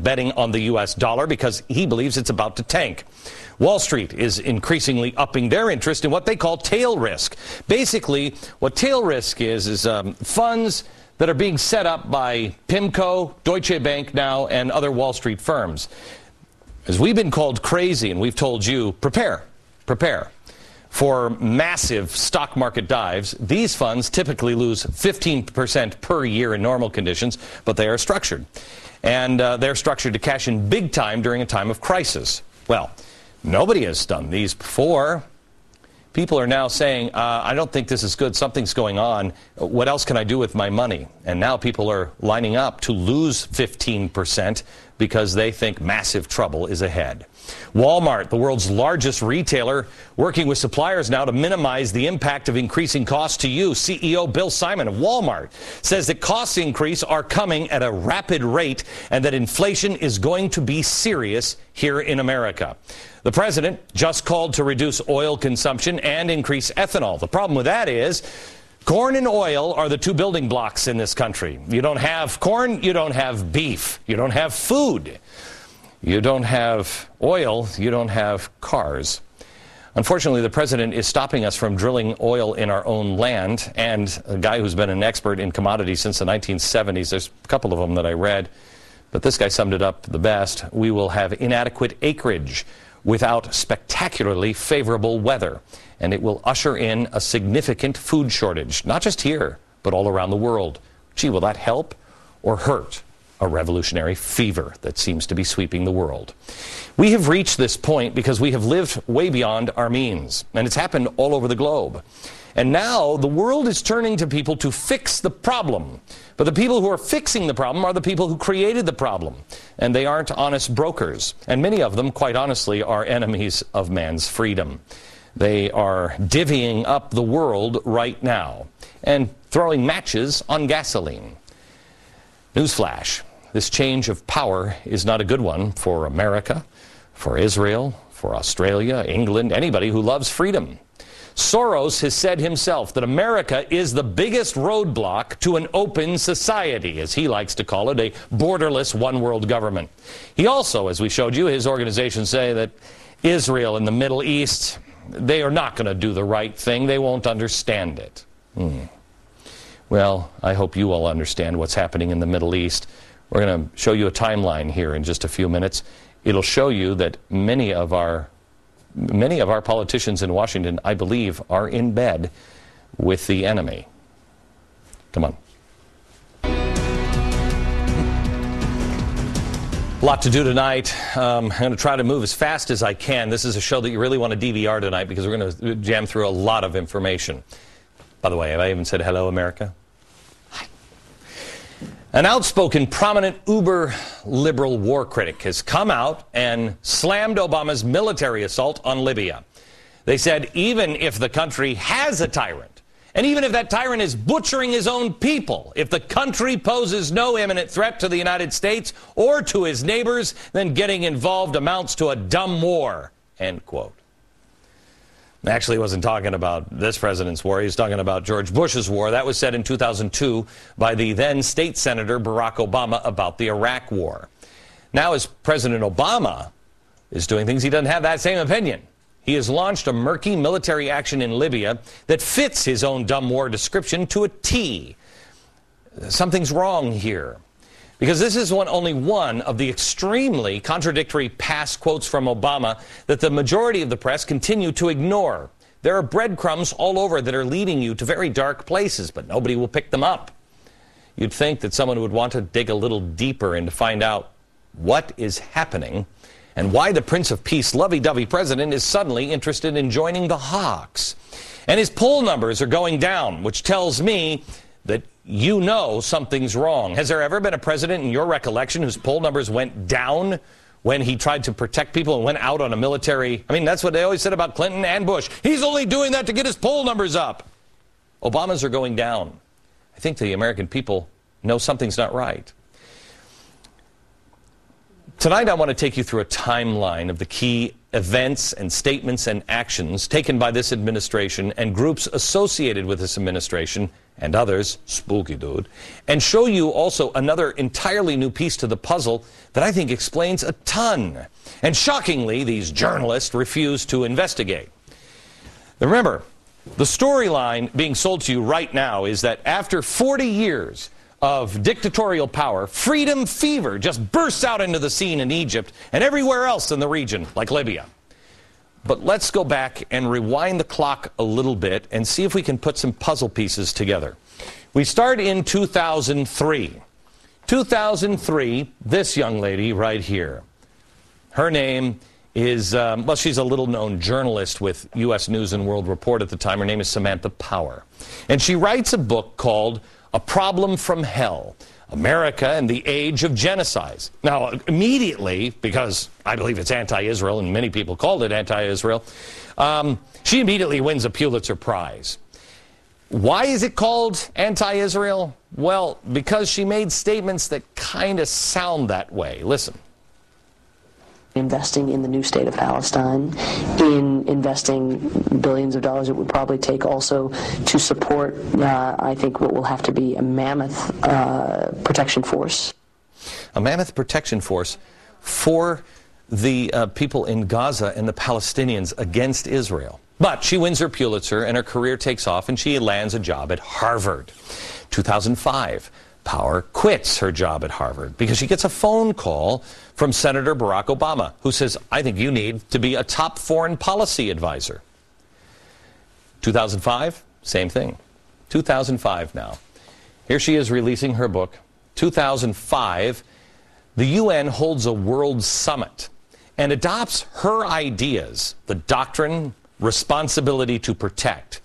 betting on the U.S. dollar because he believes it's about to tank. Wall Street is increasingly upping their interest in what they call tail risk. Basically, what tail risk is funds that are being set up by PIMCO, Deutsche Bank now, and other Wall Street firms. As we've been called crazy, and we've told you, prepare for massive stock market dives. These funds typically lose 15% per year in normal conditions, but they are structured. And they're structured to cash in big time during a time of crisis. Well, nobody has done these before. People are now saying, I don't think this is good. Something's going on. What else can I do with my money? And now people are lining up to lose 15% because they think massive trouble is ahead. Walmart, the world's largest retailer, working with suppliers now to minimize the impact of increasing costs to you. CEO Bill Simon of Walmart says that cost increase are coming at a rapid rate and that inflation is going to be serious here in America. The president just called to reduce oil consumption and increase ethanol. The problem with that is corn and oil are the two building blocks in this country. You don't have corn, you don't have beef, you don't have food. You don't have oil, you don't have cars. Unfortunately, the president is stopping us from drilling oil in our own land, and a guy who's been an expert in commodities since the 1970s, there's a couple of them that I read, but this guy summed it up the best. We will have inadequate acreage without spectacularly favorable weather, and it will usher in a significant food shortage, not just here, but all around the world. Gee, will that help or hurt a revolutionary fever that seems to be sweeping the world? We have reached this point because we have lived way beyond our means, and it's happened all over the globe. And now the world is turning to people to fix the problem. But the people who are fixing the problem are the people who created the problem. And they aren't honest brokers. And many of them, quite honestly, are enemies of man's freedom. They are divvying up the world right now and throwing matches on gasoline. Newsflash, this change of power is not a good one for America, for Israel, for Australia, England, anybody who loves freedom. Soros has said himself that America is the biggest roadblock to an open society, as he likes to call it, a borderless one-world government. He also, as we showed you, his organizations say that Israel and the Middle East, they are not going to do the right thing. They won't understand it. Well, I hope you all understand what's happening in the Middle East. We're going to show you a timeline here in just a few minutes. It'll show you that many of our politicians in Washington, I believe, are in bed with the enemy. Come on. A lot to do tonight. I'm going to try to move as fast as I can. This is a show that you really want to DVR tonight because we're going to jam through a lot of information. By the way, have I even said hello, America? Hi. An outspoken, prominent uber-liberal war critic has come out and slammed Obama's military assault on Libya. They said even if the country has a tyrant, and even if that tyrant is butchering his own people, if the country poses no imminent threat to the United States or to his neighbors, then getting involved amounts to a dumb war, end quote. Actually, he wasn't talking about this president's war. He was talking about George Bush's war. That was said in 2002 by the then state senator Barack Obama about the Iraq war. Now, as President Obama is doing things, he doesn't have that same opinion. He has launched a murky military action in Libya that fits his own dumb war description to a T. Something's wrong here. Because this is only one of the extremely contradictory past quotes from Obama that the majority of the press continue to ignore. There are breadcrumbs all over that are leading you to very dark places, but nobody will pick them up. You'd think that someone would want to dig a little deeper and to find out what is happening and why the Prince of Peace lovey-dovey president is suddenly interested in joining the hawks. And his poll numbers are going down, which tells me that you know something's wrong. Has there ever been a president in your recollection whose poll numbers went down when he tried to protect people and went out on a military? I mean, that's what they always said about Clinton and Bush. He's only doing that to get his poll numbers up. Obama's are going down. I think the American people know something's not right. Tonight I want to take you through a timeline of the key events and statements and actions taken by this administration and groups associated with this administration and others, spooky dude, and show you also another entirely new piece to the puzzle that I think explains a ton. And shockingly, these journalists refuse to investigate. Remember, the storyline being sold to you right now is that after 40 years of dictatorial power, freedom fever just bursts out into the scene in Egypt and everywhere else in the region, like Libya. But let's go back and rewind the clock a little bit and see if we can put some puzzle pieces together. We start in 2003. 2003, this young lady right here. Her name is, well, she's a little-known journalist with U.S. News and World Report at the time. Her name is Samantha Power. And she writes a book called A Problem from Hell, America and the Age of Genocides. Now, immediately, because I believe it's anti-Israel, and many people called it anti-Israel, she immediately wins a Pulitzer Prize. Why is it called anti-Israel? Well, because she made statements that kind of sound that way. Listen. Investing in the new state of Palestine, in investing billions of dollars it would probably take also to support, I think, what will have to be a mammoth protection force. A mammoth protection force for the people in Gaza and the Palestinians against Israel. But she wins her Pulitzer and her career takes off and she lands a job at Harvard. 2005. Power quits her job at Harvard because she gets a phone call from Senator Barack Obama, who says, I think you need to be a top foreign policy advisor. 2005, same thing. 2005 now. Here she is releasing her book. 2005, the UN holds a world summit and adopts her ideas, the doctrine, responsibility to protect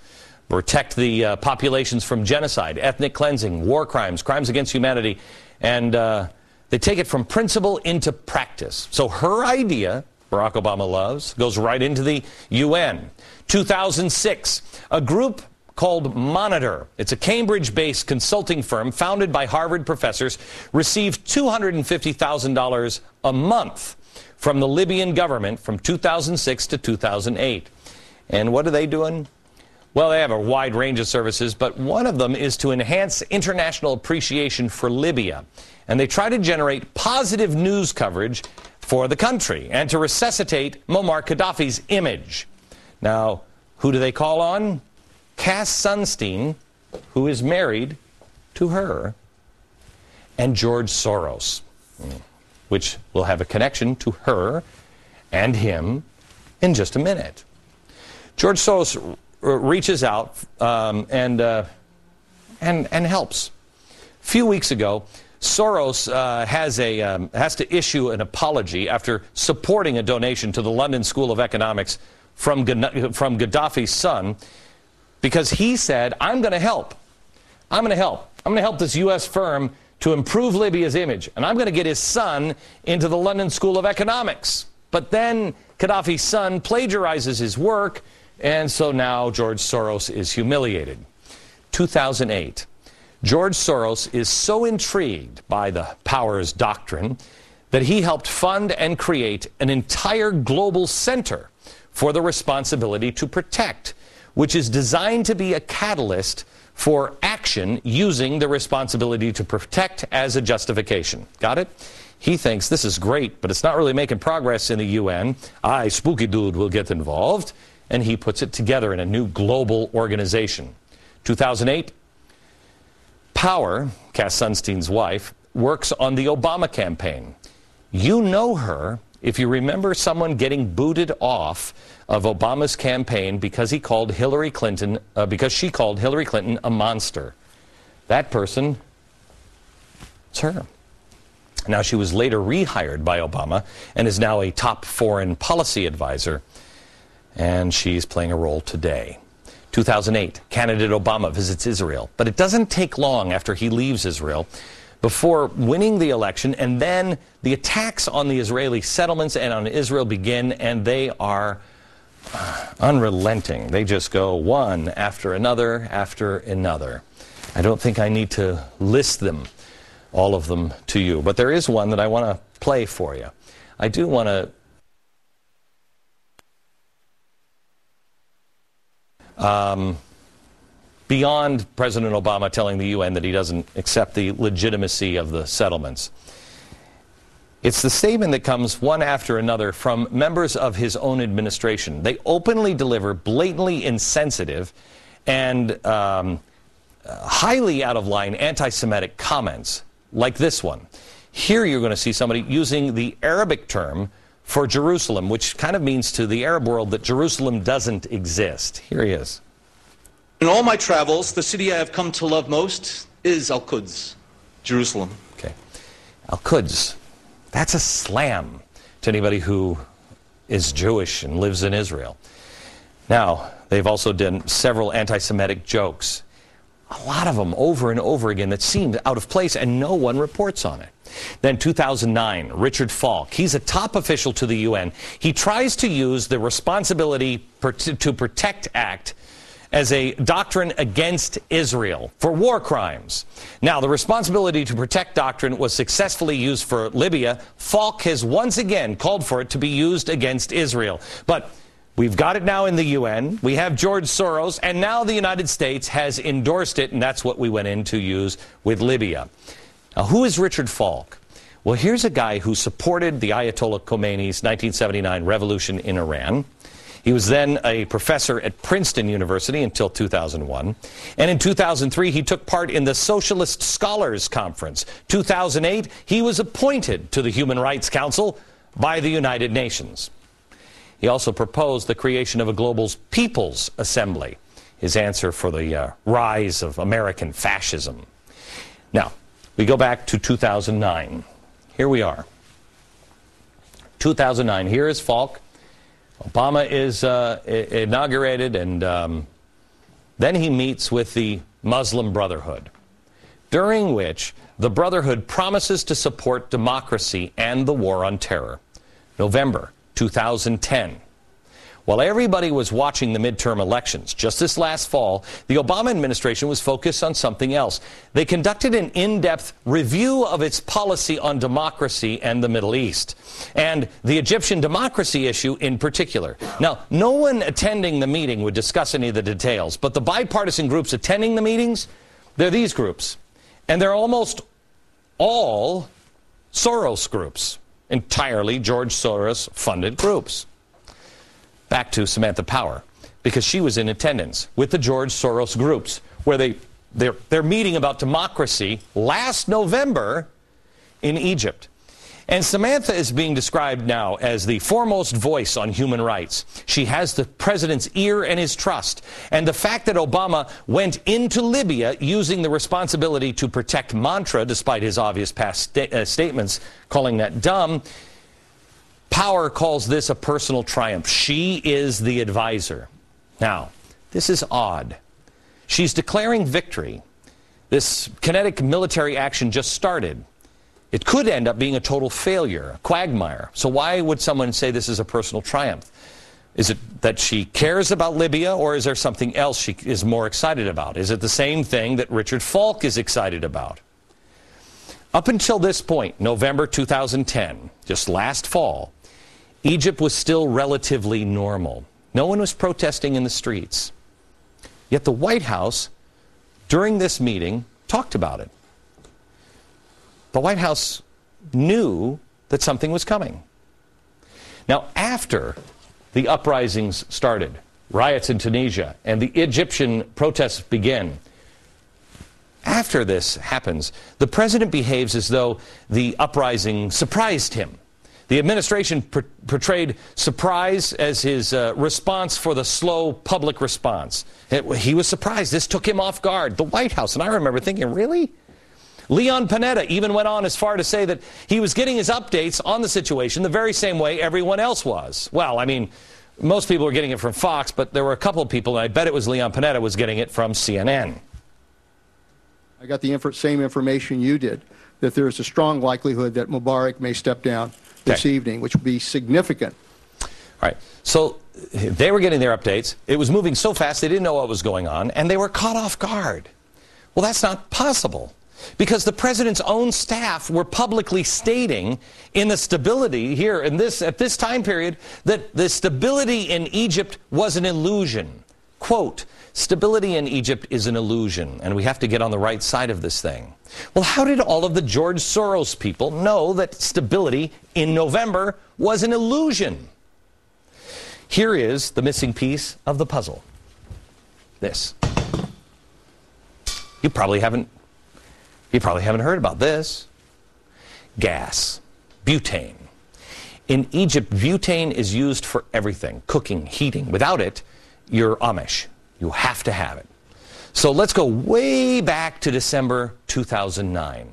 the populations from genocide, ethnic cleansing, war crimes, crimes against humanity, and they take it from principle into practice. So her idea, Barack Obama loves, goes right into the UN. 2006, a group called Monitor, it's a Cambridge-based consulting firm founded by Harvard professors, received $250,000 a month from the Libyan government from 2006 to 2008. And what are they doing? Well, they have a wide range of services, but one of them is to enhance international appreciation for Libya. And they try to generate positive news coverage for the country and to resuscitate Muammar Gaddafi's image. Now, who do they call on? Cass Sunstein, who is married to her, and George Soros, which will have a connection to her and him in just a minute. George Soros reaches out and helps. A few weeks ago, Soros has to issue an apology after supporting a donation to the London School of Economics from Gaddafi's son, because he said, I'm going to help. I'm going to help. I'm going to help this U.S. firm to improve Libya's image, and I'm going to get his son into the London School of Economics. But then Gaddafi's son plagiarizes his work, and so now George Soros is humiliated. 2008. George Soros is so intrigued by the powers doctrine that he helped fund and create an entire global center for the responsibility to protect, which is designed to be a catalyst for action using the responsibility to protect as a justification. Got it? He thinks this is great, but it's not really making progress in the UN. I, spooky dude, will get involved. And he puts it together in a new global organization. 2008, Power, Cass Sunstein's wife, works on the Obama campaign. You know her if you remember someone getting booted off of Obama's campaign because she called Hillary Clinton a monster. That person, it's her. Now, she was later rehired by Obama and is now a top foreign policy advisor. And she's playing a role today. 2008, candidate Obama visits Israel. But it doesn't take long after he leaves Israel before winning the election, and then the attacks on the Israeli settlements and on Israel begin, and they are unrelenting. They just go one after another after another. I don't think I need to list them, all of them, to you. But there is one that I want to play for you. I do want to beyond President Obama telling the UN that he doesn't accept the legitimacy of the settlements. It's the statement that comes one after another from members of his own administration. They openly deliver blatantly insensitive and highly out-of-line anti-Semitic comments like this one. Here you're going to see somebody using the Arabic term for Jerusalem, which kind of means to the Arab world that Jerusalem doesn't exist. Here he is. In all my travels, the city I have come to love most is Al-Quds, Jerusalem. Okay. Al-Quds. That's a slam to anybody who is Jewish and lives in Israel. Now, they've also done several anti-Semitic jokes. A lot of them over and over again that seemed out of place, and no one reports on it. Then 2009, Richard Falk. He's a top official to the UN. He tries to use the Responsibility to Protect Act as a doctrine against Israel for war crimes. Now, the Responsibility to Protect doctrine was successfully used for Libya. Falk has once again called for it to be used against Israel. But we've got it now in the UN. We have George Soros, and now the United States has endorsed it, and that's what we went in to use with Libya. Now, who is Richard Falk? Well, here's a guy who supported the Ayatollah Khomeini's 1979 revolution in Iran. He was then a professor at Princeton University until 2001. And in 2003, he took part in the Socialist Scholars Conference. 2008, he was appointed to the Human Rights Council by the United Nations. He also proposed the creation of a global people's assembly, his answer for the rise of American fascism. Now, we go back to 2009. Here we are. 2009, here is Falk. Obama is inaugurated, and then he meets with the Muslim Brotherhood, during which the Brotherhood promises to support democracy and the war on terror. November 2010. While everybody was watching the midterm elections just this last fall, the Obama administration was focused on something else. They conducted an in-depth review of its policy on democracy and the Middle East, and the Egyptian democracy issue in particular. Now, no one attending the meeting would discuss any of the details, but the bipartisan groups attending the meetings, they're these groups. And they're almost all Soros groups, entirely George Soros-funded groups. Back to Samantha Power, because she was in attendance with the George Soros groups, where they're meeting about democracy last November in Egypt. And Samantha is being described now as the foremost voice on human rights. She has the president's ear and his trust. And the fact that Obama went into Libya using the Responsibility to Protect mantra, despite his obvious past statements calling that dumb, Power calls this a personal triumph. She is the advisor. Now, this is odd. She's declaring victory. This kinetic military action just started. It could end up being a total failure, a quagmire. So why would someone say this is a personal triumph? Is it that she cares about Libya, or is there something else she is more excited about? Is it the same thing that Richard Falk is excited about? Up until this point, November 2010, just last fall, Egypt was still relatively normal. No one was protesting in the streets. Yet the White House, during this meeting, talked about it. The White House knew that something was coming. Now, after the uprisings started, riots in Tunisia, and the Egyptian protests begin, after this happens, the president behaves as though the uprising surprised him. The administration portrayed surprise as his response for the slow public response. He was surprised. This took him off guard. The White House. And I remember thinking, really? Leon Panetta even went on as far to say that he was getting his updates on the situation the very same way everyone else was. Well, I mean, most people were getting it from Fox, but there were a couple of people, and I bet it was Leon Panetta, was getting it from CNN. I got the same information you did, that there is a strong likelihood that Mubarak may step down this evening, which would be significant. All right. So they were getting their updates. It was moving so fast they didn't know what was going on, and they were caught off guard. Well, that's not possible, because the president's own staff were publicly stating in the stability here at this time period that the stability in Egypt was an illusion. Quote, stability in Egypt is an illusion, and we have to get on the right side of this thing. Well, how did all of the George Soros people know that stability in November was an illusion? Here is the missing piece of the puzzle. This. You probably haven't heard about this. Gas. Butane. In Egypt, butane is used for everything. Cooking, heating. Without it, you're Amish. You have to have it. So let's go way back to December 2009.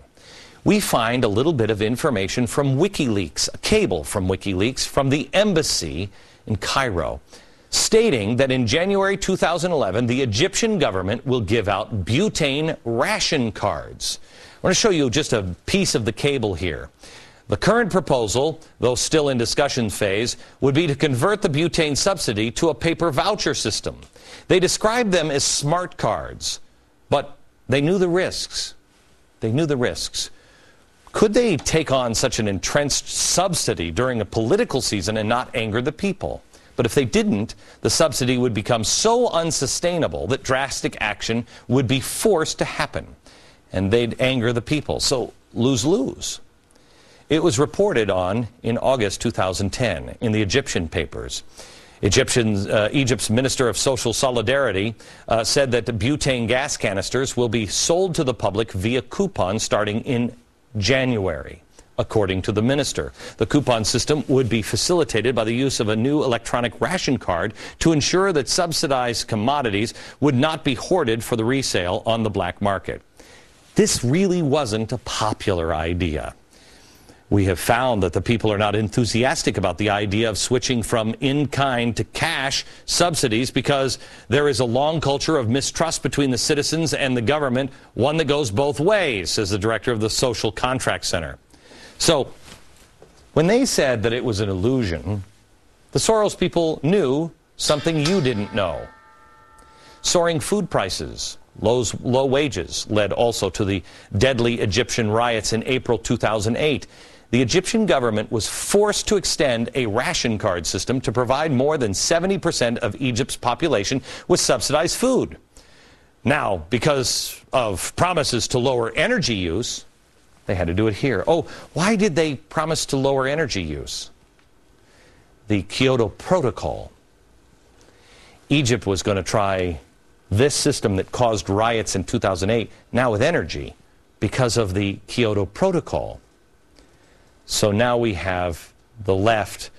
We find a little bit of information from WikiLeaks, a cable from WikiLeaks from the embassy in Cairo, stating that in January 2011, the Egyptian government will give out butane ration cards. I want to show you just a piece of the cable here. The current proposal, though still in discussion phase, would be to convert the butane subsidy to a paper voucher system. They described them as smart cards, but they knew the risks. They knew the risks. Could they take on such an entrenched subsidy during a political season and not anger the people? But if they didn't, the subsidy would become so unsustainable that drastic action would be forced to happen, and they'd anger the people. So lose-lose. It was reported on in August 2010 in the Egyptian papers. Egypt's Minister of Social Solidarity said that the butane gas canisters will be sold to the public via coupons starting in January, according to the minister. The coupon system would be facilitated by the use of a new electronic ration card to ensure that subsidized commodities would not be hoarded for the resale on the black market. This really wasn't a popular idea. We have found that the people are not enthusiastic about the idea of switching from in-kind to cash subsidies because there is a long culture of mistrust between the citizens and the government, one that goes both ways, says the director of the Social Contract Center. So, when they said that it was an illusion, the Soros people knew something you didn't know. Soaring food prices, low wages led also to the deadly Egyptian riots in April 2008. The Egyptian government was forced to extend a ration card system to provide more than 70% of Egypt's population with subsidized food. Now, because of promises to lower energy use, they had to do it here. Oh, why did they promise to lower energy use? The Kyoto Protocol. Egypt was going to try this system that caused riots in 2008, now with energy, because of the Kyoto Protocol. So now we have the left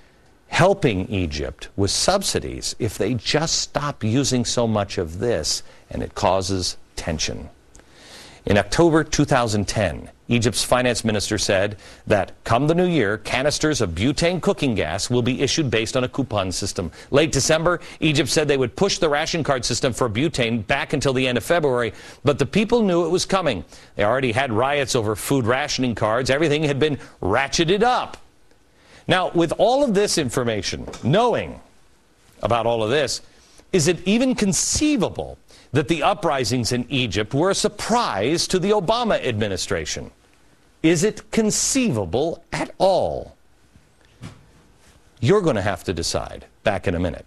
helping Egypt with subsidies if they just stop using so much of this, and it causes tension. In October 2010, Egypt's finance minister said that come the new year, canisters of butane cooking gas will be issued based on a coupon system. Late December, Egypt said they would push the ration card system for butane back until the end of February, but the people knew it was coming. They already had riots over food rationing cards. Everything had been ratcheted up. Now, with all of this information, knowing about all of this, is it even conceivable that the uprisings in Egypt were a surprise to the Obama administration? Is it conceivable at all? You're going to have to decide. Back in a minute.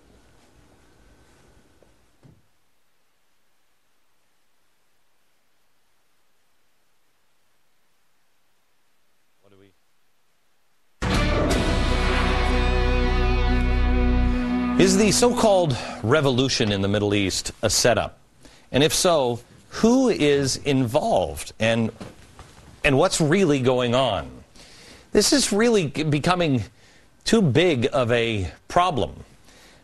Is the so-called revolution in the Middle East a setup? And if so, who is involved and what's really going on? This is really becoming too big of a problem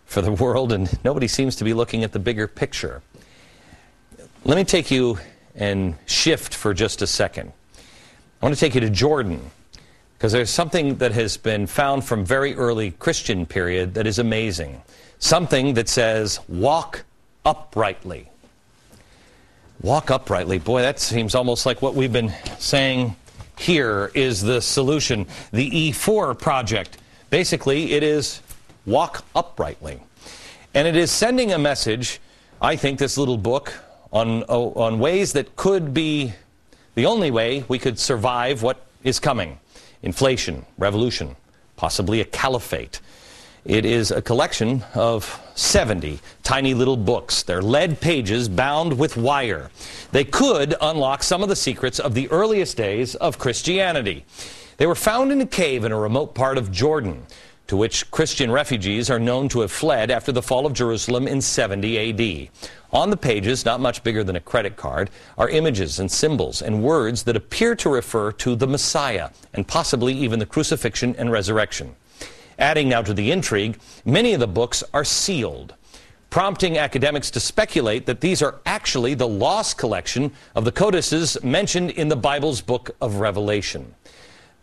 for the world, and nobody seems to be looking at the bigger picture. Let me take you and shift for just a second. I want to take you to Jordan, because there's something that has been found from very early Christian period that is amazing. Something that says, walk uprightly. Walk uprightly. Boy, that seems almost like what we've been saying here is the solution. The E4 project. Basically, it is walk uprightly. And it is sending a message, I think, this little book, on ways that could be the only way we could survive what is coming. Inflation, revolution, possibly a caliphate. It is a collection of 70 tiny little books. They're lead pages bound with wire. They could unlock some of the secrets of the earliest days of Christianity. They were found in a cave in a remote part of Jordan, to which Christian refugees are known to have fled after the fall of Jerusalem in 70 A.D. On the pages, not much bigger than a credit card, are images and symbols and words that appear to refer to the Messiah and possibly even the crucifixion and resurrection. Adding now to the intrigue, many of the books are sealed, prompting academics to speculate that these are actually the lost collection of the codices mentioned in the Bible's book of Revelation.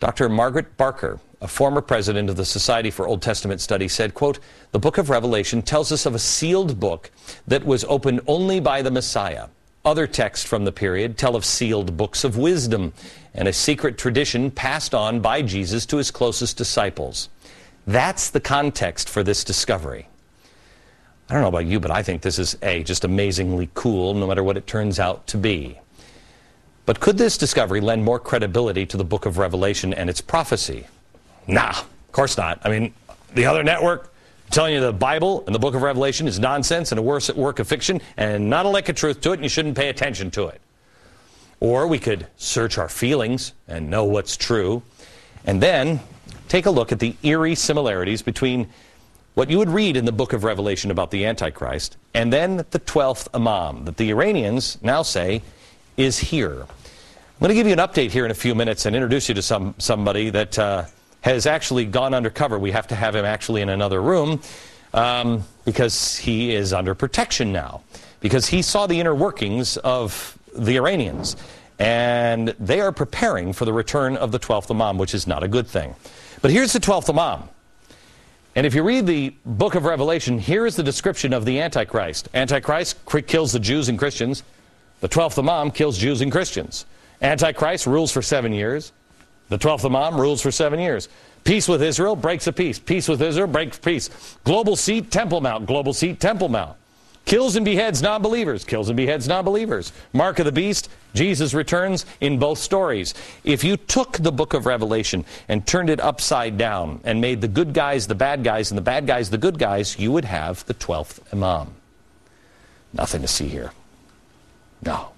Dr. Margaret Barker, a former president of the Society for Old Testament Studies, said, quote, "The book of Revelation tells us of a sealed book that was opened only by the Messiah. Other texts from the period tell of sealed books of wisdom and a secret tradition passed on by Jesus to his closest disciples." That's the context for this discovery. I don't know about you, but I think this is, just amazingly cool, no matter what it turns out to be. But could this discovery lend more credibility to the book of Revelation and its prophecy? Nah, of course not. I mean, the other network telling you the Bible and the book of Revelation is nonsense and a work of fiction and not a lick of truth to it, and you shouldn't pay attention to it. Or we could search our feelings and know what's true, and then take a look at the eerie similarities between what you would read in the book of Revelation about the Antichrist and then the 12th Imam that the Iranians now say is here. I'm going to give you an update here in a few minutes and introduce you to somebody that has actually gone undercover. We have to have him actually in another room because he is under protection now, because he saw the inner workings of the Iranians, and they are preparing for the return of the 12th Imam, which is not a good thing. But here's the 12th Imam. And if you read the book of Revelation, here is the description of the Antichrist. Antichrist kills the Jews and Christians. The 12th Imam kills Jews and Christians. Antichrist rules for 7 years. The 12th Imam rules for 7 years. Peace with Israel, breaks a peace. Peace with Israel, breaks peace. Global seat, Temple Mount. Global seat, Temple Mount. Kills and beheads non-believers. Kills and beheads non-believers. Mark of the beast, Jesus returns in both stories. If you took the book of Revelation and turned it upside down and made the good guys the bad guys and the bad guys the good guys, you would have the 12th Imam. Nothing to see here. No.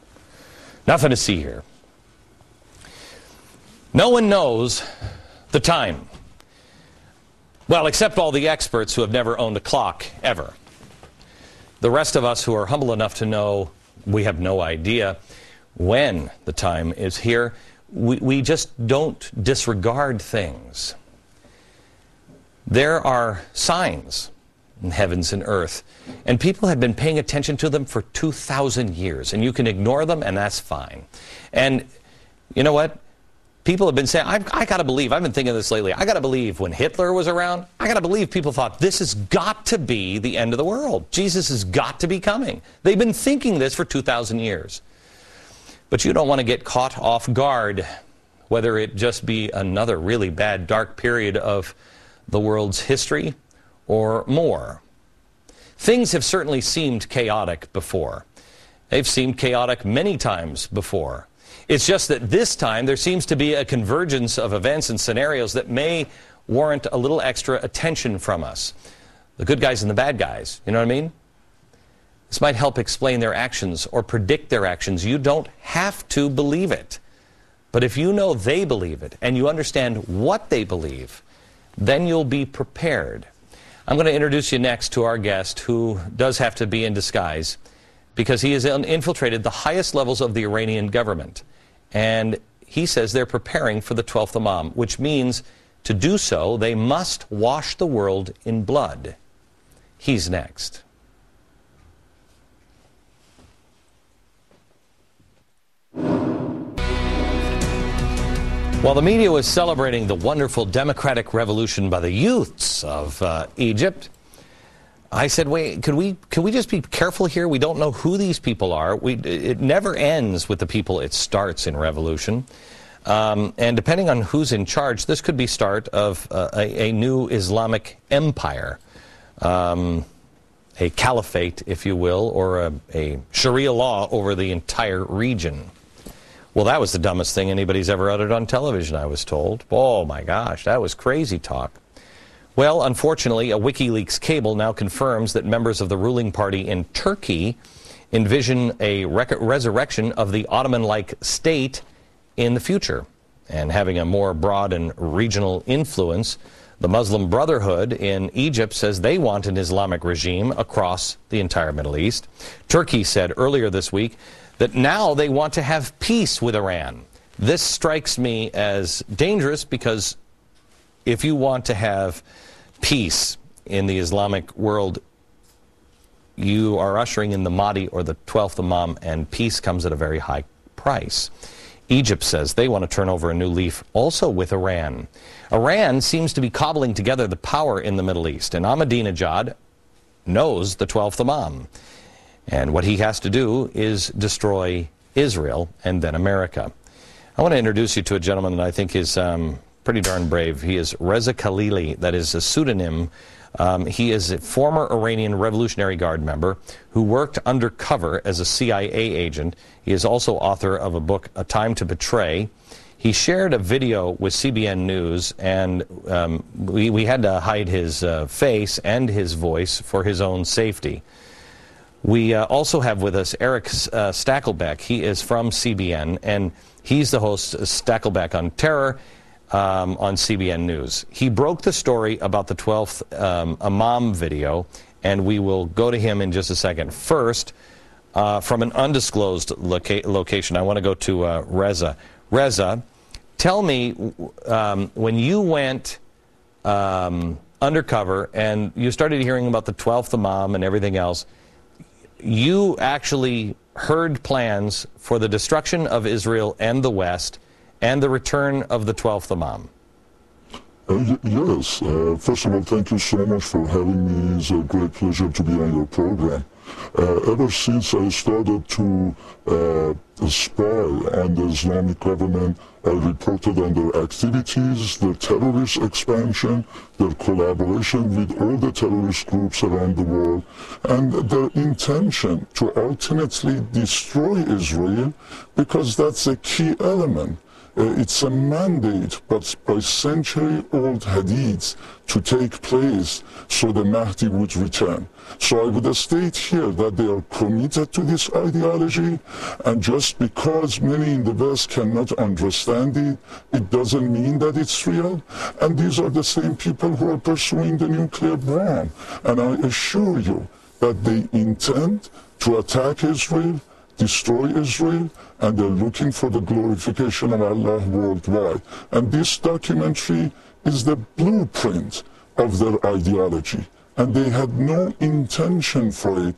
Nothing to see here. No one knows the time. Well, except all the experts who have never owned a clock, ever. The rest of us who are humble enough to know we have no idea when the time is here, we just don't disregard things. There are signs in heavens and earth, and people have been paying attention to them for 2,000 years, and you can ignore them, and that's fine. And you know what? People have been saying, I got to believe, I've been thinking of this lately, I got to believe when Hitler was around, I got to believe people thought this has got to be the end of the world. Jesus has got to be coming. They've been thinking this for 2,000 years. But you don't want to get caught off guard, whether it just be another really bad, dark period of the world's history or more. Things have certainly seemed chaotic before. They've seemed chaotic many times before. It's just that this time there seems to be a convergence of events and scenarios that may warrant a little extra attention from us. The good guys and the bad guys, you know what I mean? This might help explain their actions or predict their actions. You don't have to believe it. But if you know they believe it and you understand what they believe, then you'll be prepared. I'm going to introduce you next to our guest, who does have to be in disguise because he has infiltrated the highest levels of the Iranian government. And he says they're preparing for the 12th Imam, which means to do so, they must wash the world in blood. He's next. While the media was celebrating the wonderful democratic revolution by the youths of Egypt, I said, wait, could we just be careful here? We don't know who these people are. It never ends with the people it starts in revolution. And depending on who's in charge, this could be start of a new Islamic empire, a caliphate, if you will, or a Sharia law over the entire region. Well, that was the dumbest thing anybody's ever uttered on television, I was told. Oh, my gosh, that was crazy talk. Well, unfortunately, a WikiLeaks cable now confirms that members of the ruling party in Turkey envision a resurrection of the Ottoman-like state in the future. And having a more broad and regional influence, the Muslim Brotherhood in Egypt says they want an Islamic regime across the entire Middle East. Turkey said earlier this week that now they want to have peace with Iran. This strikes me as dangerous because if you want to have peace in the Islamic world, you are ushering in the Mahdi or the 12th Imam, and peace comes at a very high price. Egypt says they want to turn over a new leaf also with Iran. Iran seems to be cobbling together the power in the Middle East, and Ahmadinejad knows the 12th Imam. And what he has to do is destroy Israel and then America. I want to introduce you to a gentleman that I think is pretty darn brave. He is Reza Khalili. That is a pseudonym. He is a former Iranian Revolutionary Guard member who worked undercover as a CIA agent. He is also author of a book, A Time to Betray. He shared a video with CBN News, and we had to hide his face and his voice for his own safety. We also have with us Eric Stakelbeck. He is from CBN, and he's the host of Stakelbeck on Terror on CBN News. He broke the story about the 12th Imam video, and we will go to him in just a second. First, from an undisclosed location, I want to go to Reza. Reza, tell me, when you went undercover and you started hearing about the 12th Imam and everything else, you actually heard plans for the destruction of Israel and the West and the return of the 12th Imam. Yes. First of all, thank you so much for having me. It's a great pleasure to be on your program. Ever since I started to spy on the Islamic government, I reported on their activities, their terrorist expansion, their collaboration with all the terrorist groups around the world, and their intention to ultimately destroy Israel, because that's a key element. It's a mandate but by century-old hadiths to take place so the Mahdi would return. So I would state here that they are committed to this ideology, and just because many in the West cannot understand it, it doesn't mean that it's real. And these are the same people who are pursuing the nuclear bomb. And I assure you that they intend to attack Israel, destroy Israel, and they're looking for the glorification of Allah worldwide. And this documentary is the blueprint of their ideology. And they had no intention for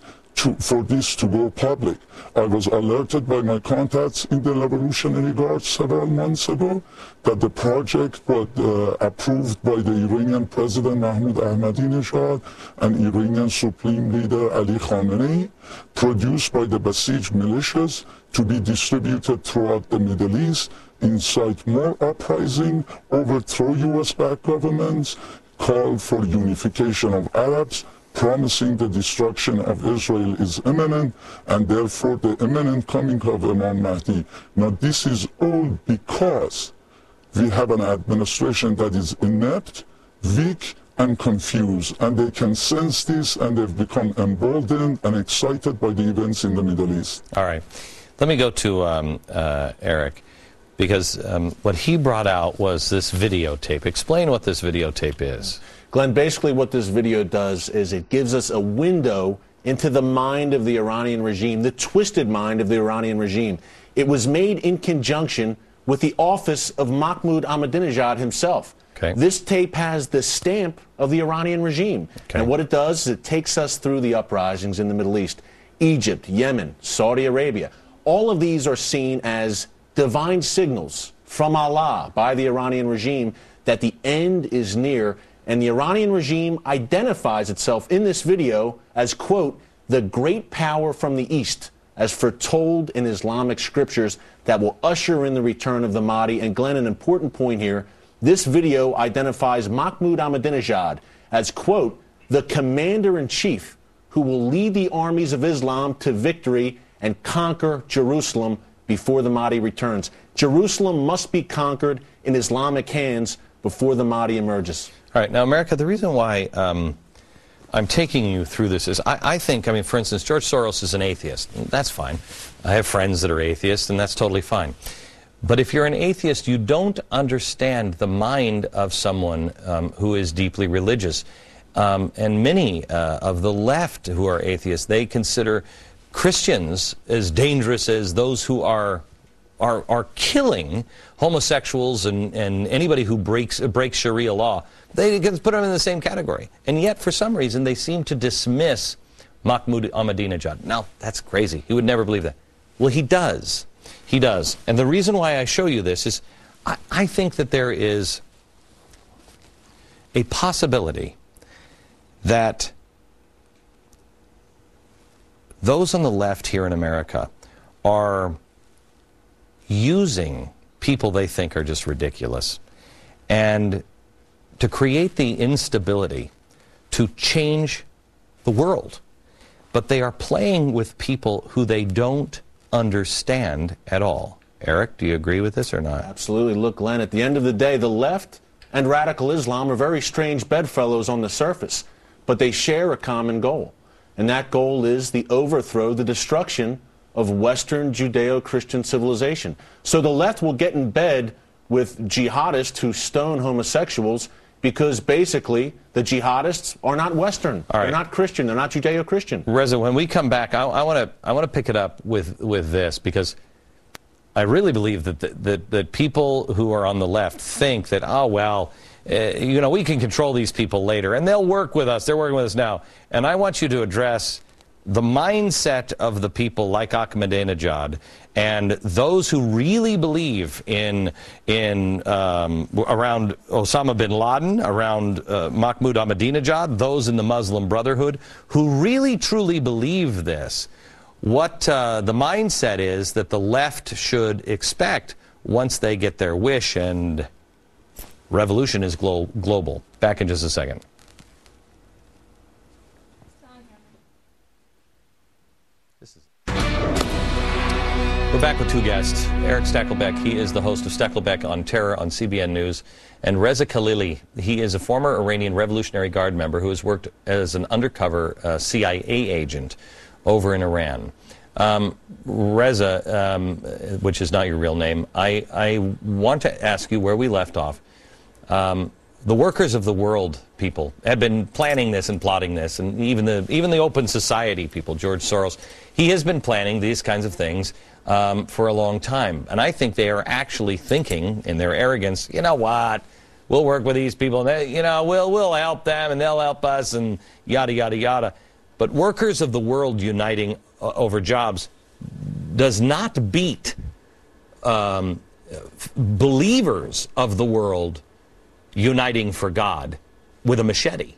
this to go public. I was alerted by my contacts in the Revolutionary Guard several months ago that the project was approved by the Iranian President Mahmoud Ahmadinejad and Iranian Supreme Leader Ali Khamenei, produced by the Basij militias to be distributed throughout the Middle East, incite more uprising, overthrow US-backed governments, call for unification of Arabs, promising the destruction of Israel is imminent, and therefore the imminent coming of Imam Mahdi. Now this is all because we have an administration that is inept, weak, and confused, and they can sense this, and they've become emboldened and excited by the events in the Middle East. All right. Let me go to Eric, because what he brought out was this videotape. Explain what this videotape is. Glenn, basically what this video does is it gives us a window into the mind of the Iranian regime, the twisted mind of the Iranian regime. It was made in conjunction with the office of Mahmoud Ahmadinejad himself. Okay. This tape has the stamp of the Iranian regime. Okay. And what it does is it takes us through the uprisings in the Middle East. Egypt, Yemen, Saudi Arabia. All of these are seen as divine signals from Allah by the Iranian regime that the end is near. And the Iranian regime identifies itself in this video as, quote, the great power from the East, as foretold in Islamic scriptures that will usher in the return of the Mahdi. And Glenn, an important point here, this video identifies Mahmoud Ahmadinejad as, quote, the commander-in-chief who will lead the armies of Islam to victory and conquer Jerusalem before the Mahdi returns. Jerusalem must be conquered in Islamic hands before the Mahdi emerges. All right. Now, America, the reason why I'm taking you through this is I think, I mean, for instance, George Soros is an atheist. That's fine. I have friends that are atheists, and that's totally fine. But if you're an atheist, you don't understand the mind of someone who is deeply religious. And many of the left who are atheists, they consider Christians as dangerous as those who are killing homosexuals and anybody who breaks Sharia law. They put them in the same category. And yet, for some reason, they seem to dismiss Mahmoud Ahmadinejad. Now, that's crazy. He would never believe that. Well, he does. He does. And the reason why I show you this is I think that there is a possibility that those on the left here in America are using people they think are just ridiculous and to create the instability to change the world. But they are playing with people who they don't understand at all. Eric, do you agree with this or not? Absolutely. Look, Glenn, at the end of the day, the left and radical Islam are very strange bedfellows on the surface, but they share a common goal. And that goal is the overthrow, the destruction of Western Judeo-Christian civilization. So the left will get in bed with jihadists who stone homosexuals because basically the jihadists are not Western. Right. They're not Christian. They're not Judeo-Christian. Reza, when we come back, I want to pick it up with this, because I really believe that people who are on the left think that, oh, well, you know, we can control these people later, and they'll work with us. They're working with us now. And I want you to address the mindset of the people like Ahmadinejad and those who really believe in around Osama bin Laden, around Mahmoud Ahmadinejad, those in the Muslim Brotherhood who really truly believe this. What the mindset is that the left should expect once they get their wish, and revolution is global. Back in just a second. We're back with two guests. Eric Stakelbeck, he is the host of Stakelbeck on Terror on CBN News, and Reza Khalili, he is a former Iranian Revolutionary Guard member who has worked as an undercover CIA agent over in Iran. Reza, which is not your real name, I want to ask you where we left off. The workers of the world people have been planning this and plotting this, and even the open society people, George Soros, he has been planning these kinds of things for a long time. And I think they are actually thinking, in their arrogance, you know what, we'll work with these people, and they, you know, we'll help them, and they'll help us, and yada, yada, yada. But workers of the world uniting over jobs does not beat believers of the world uniting for God with a machete.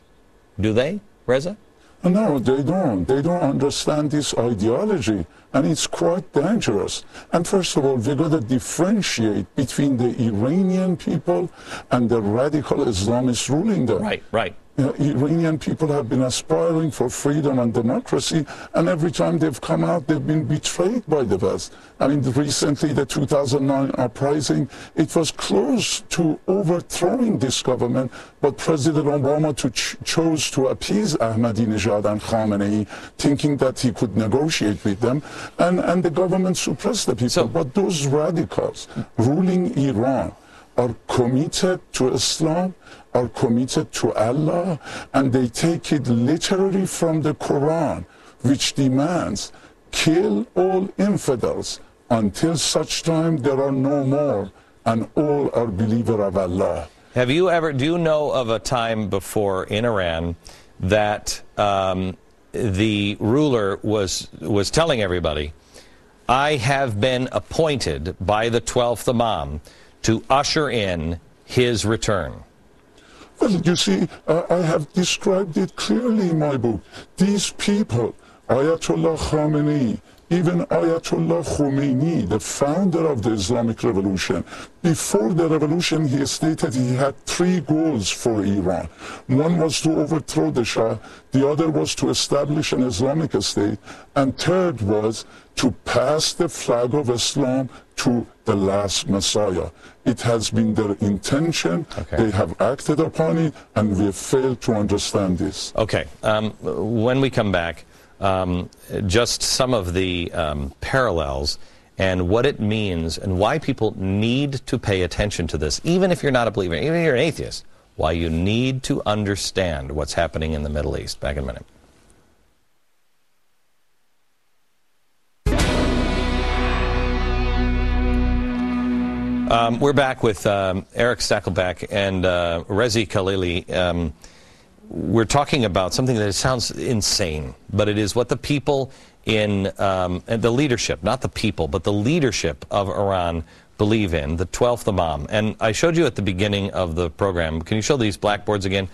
Do they, Reza? No, they don't. They don't understand this ideology, and it's quite dangerous. And first of all, we've got to differentiate between the Iranian people and the radical Islamists ruling them. Right, right. Iranian people have been aspiring for freedom and democracy, and every time they've come out, they've been betrayed by the West. I mean, recently, the 2009 uprising, it was close to overthrowing this government, but President Obama chose to appease Ahmadinejad and Khamenei, thinking that he could negotiate with them, and the government suppressed the people. But those radicals ruling Iran are committed to Islam, are committed to Allah, and they take it literally from the Quran, which demands kill all infidels until such time there are no more, and all are believers of Allah. Have you ever, do you know of a time before in Iran that the ruler was telling everybody, I have been appointed by the 12th Imam to usher in his return? Well, you see, I have described it clearly in my book. These people, Ayatollah Khamenei, Even Ayatollah Khomeini, the founder of the Islamic Revolution, before the revolution he stated he had 3 goals for Iran. One was to overthrow the Shah, the other was to establish an Islamic state, and third was to pass the flag of Islam to the last Messiah. It has been their intention, they have acted upon it, and we have failed to understand this. Okay, when we come back, just some of the parallels and what it means and why people need to pay attention to this, even if you're not a believer, even if you're an atheist, why you need to understand what's happening in the Middle East. Back in a minute. We're back with Eric Stakelbeck and Rezi Khalili. We're talking about something that sounds insane, but it is what the people in the leadership, not the people, but the leadership of Iran believe in, the 12th Imam. And I showed you at the beginning of the program, can you show these blackboards again?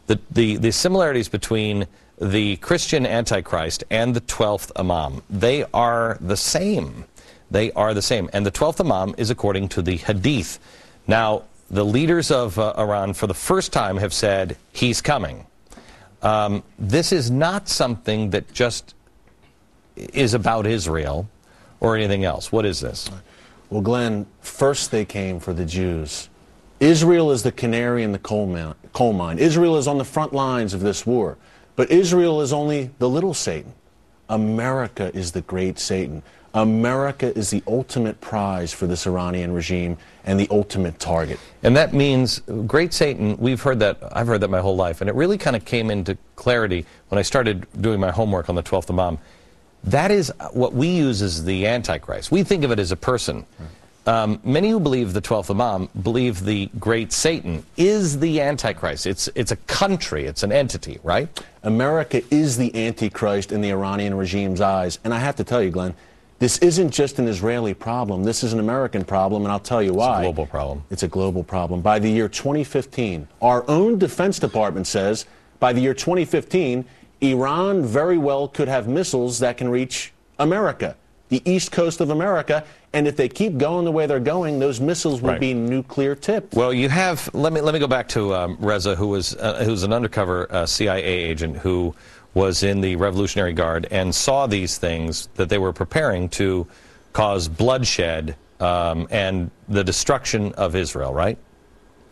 The similarities between the Christian Antichrist and the 12th Imam, they are the same. They are the same. And the 12th Imam is according to the Hadith. Now, the leaders of Iran, for the first time, have said, he's coming. This is not something that just is about Israel or anything else. What is this? Well, Glenn, first they came for the Jews. Israel is the canary in the coal mine. Israel is on the front lines of this war. But Israel is only the little Satan. America is the great Satan. America is the ultimate prize for this Iranian regime and the ultimate target. And that means, great Satan, we've heard that, I've heard that my whole life, and it really kind of came into clarity when I started doing my homework on the 12th Imam. That is what we use as the Antichrist. We think of it as a person. Many who believe the 12th Imam believe the great Satan is the Antichrist. It's a country, it's an entity, right? America is the Antichrist in the Iranian regime's eyes. And I have to tell you, Glenn, this isn't just an Israeli problem. This is an American problem, and I'll tell you why. It's a global problem. It's a global problem. By the year 2015, our own Defense Department says by the year 2015, Iran very well could have missiles that can reach America, the east coast of America, and if they keep going the way they're going, those missiles will be nuclear tipped. Well, you have, let me go back to Reza, who's an undercover CIA agent who was in the Revolutionary Guard and saw these things that they were preparing to cause bloodshed and the destruction of Israel, right?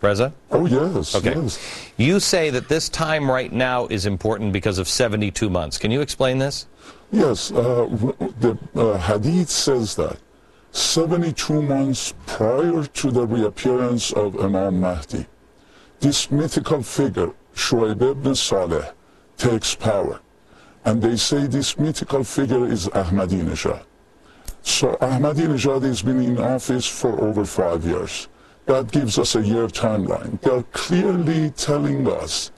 Reza? Oh, yes. Okay. Yes. You say that this time right now is important because of 72 months. Can you explain this? Yes. The Hadith says that 72 months prior to the reappearance of Imam Mahdi, this mythical figure, Shuaib ibn Saleh, takes power. And they say this mythical figure is Ahmadinejad. So Ahmadinejad has been in office for over 5 years. That gives us a year timeline. They're clearly telling us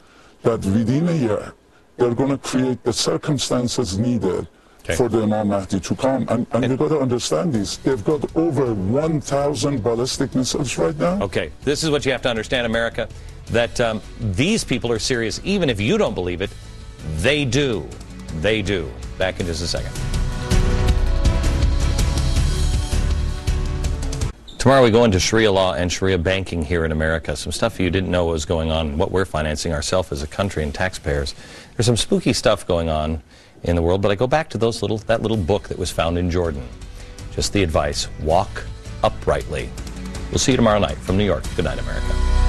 that within a year, they're going to create the circumstances needed for the Imam Mahdi to come. And you've got to understand this. They've got over 1,000 ballistic missiles right now. Okay, this is what you have to understand, America, that these people are serious. Even if you don't believe it, they do. They do. Back in just a second. Tomorrow we go into Sharia law and Sharia banking here in America. Some stuff you didn't know was going on, what we're financing ourselves as a country and taxpayers. There's some spooky stuff going on in the world, but I go back to that little book that was found in Jordan. Just the advice, walk uprightly. We'll see you tomorrow night from New York. Good night, America.